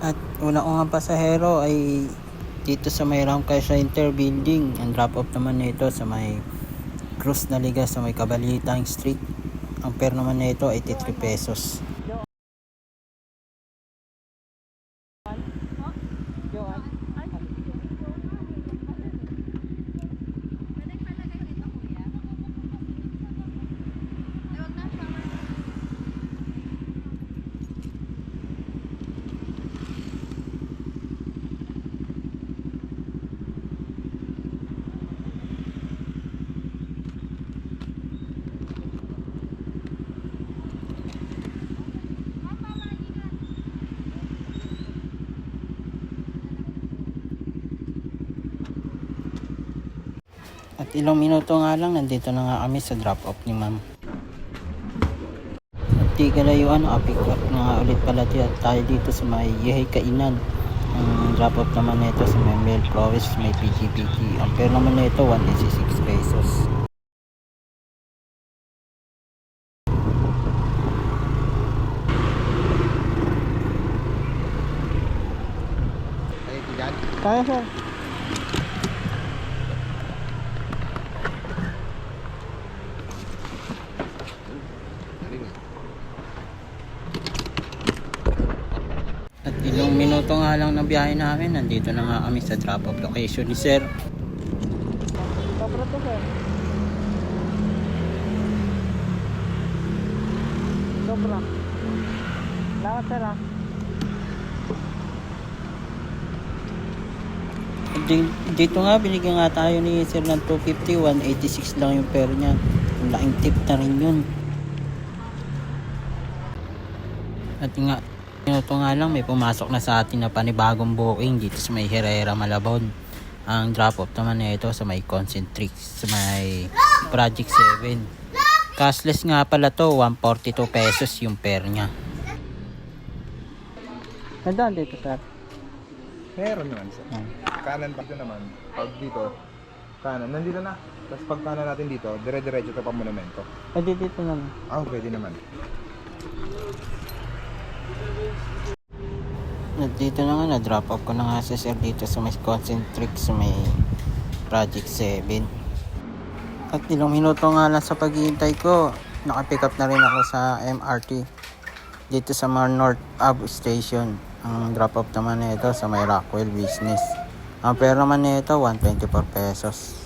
At una ko nga pasahero ay dito sa may Rangkay Center building. Ang drop off naman nito sa may Cruz na Liga sa may Kabalitang Street. Ang fare naman nito ay 83 pesos. At ilang minuto nga lang, nandito na nga kami sa drop off ni ma'am. At di kalayuan, pick up na nga ulit pala tayo dito sa may Yehay Kainan. Ang drop off naman nito sa may Mel Flores, may PGPG. Ang fare naman nito 186 pesos. Kaya sir. At ilang minuto nga lang ng biyahe namin, nandito na nga kami sa drop off location ni sir. Sobra to sir. Sobra. Salamat sir ah. Dito nga binigyan nga tayo ni sir ng 250, 186 lang yung fare niya. Ang laking tip na rin yun. At nga minuto nga lang may pumasok na sa atin na panibagong booking dito sa may Herrera Malabon. Ang drop off naman na ito sa may Concentric sa may Project 7. Cashless nga pala to, 142 pesos yung fare nya. Nandaan dito sir? Meron naman sir. Kanan dito naman. Pag dito, kanan. Nandito na. Tapos pag kanan natin dito, dire-diretso ito pa monumento. Pwede dito naman. Pwede naman. Dito na nga, na-drop off ko na nga si sir dito sa may Concentric sa may Project 7. At ilang minuto nga lang sa paghihintay ko, nakapick up na rin ako sa MRT dito sa Mar North Ave Station. Ang drop off naman nito sa may Rockwell Business. Ang fare naman nito 124 pesos.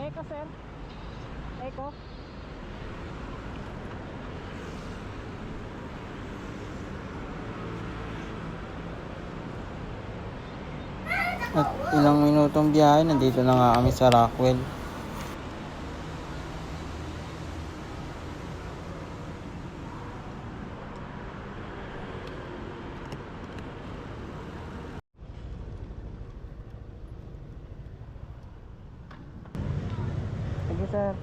Eko sir? Eko? At ilang minutong biyahe, nandito na nga kami sa Rockwell. Sige sir.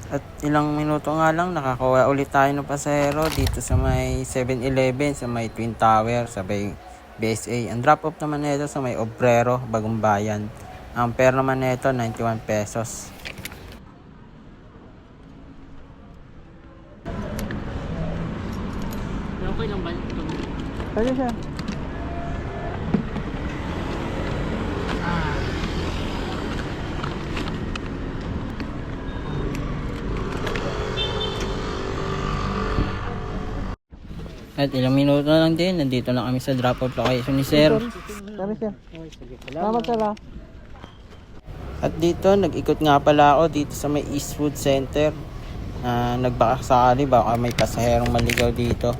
At ilang minuto nga lang, nakakuha ulit tayo ng pasahero dito sa may 7-Eleven, sa may Twin Tower, sa may BSA. Ang drop off naman nito sa may Obrero, Bagong Bayan. Ang fare naman nito 91 pesos. Okay lang ba? Pwede siya. At ilang minuto na lang din, nandito na kami sa drop-off location ni sir. Sorry sir. Salamat sir ha. At dito, nag-ikot nga pala ako dito sa may Eastwood Center. nagbaka sakali baka may pasaherong maligaw dito.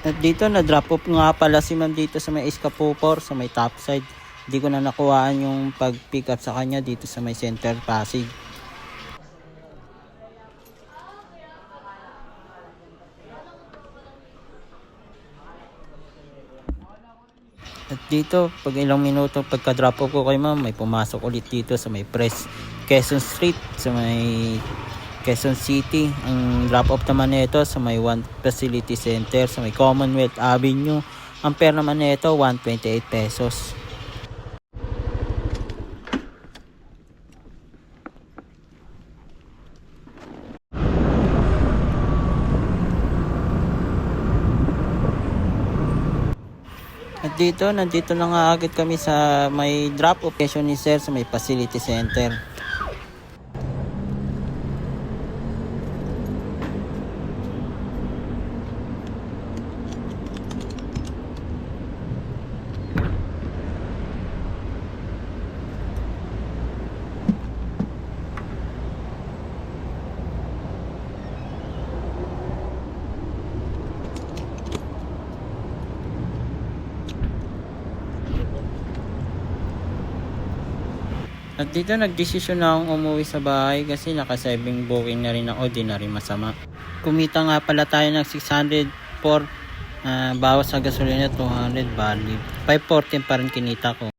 At dito na-drop off nga pala si ma'am dito sa may Escapopor, sa may top side. Hindi ko na nakuhaan yung pag-pick up sa kanya dito sa may Center Pasig. At dito, pag ilang minuto pagka-drop off ko kay ma'am, may pumasok ulit dito sa may Press Quezon Street, sa may Quezon City. Ang drop off naman nito sa may One Facility Center, sa may Commonwealth Avenue. Ang fare naman nito, 128 pesos. At dito, nandito na nga agad kami sa may drop off location ni sir sa may Facility Center. At dito nagdesisyon na akong umuwi sa bahay kasi naka-7 booking na rin ako, di na rin masama. Kumita nga pala tayo ng 604, bawas sa gasolina 200, bali 514 pa rin kinita ko.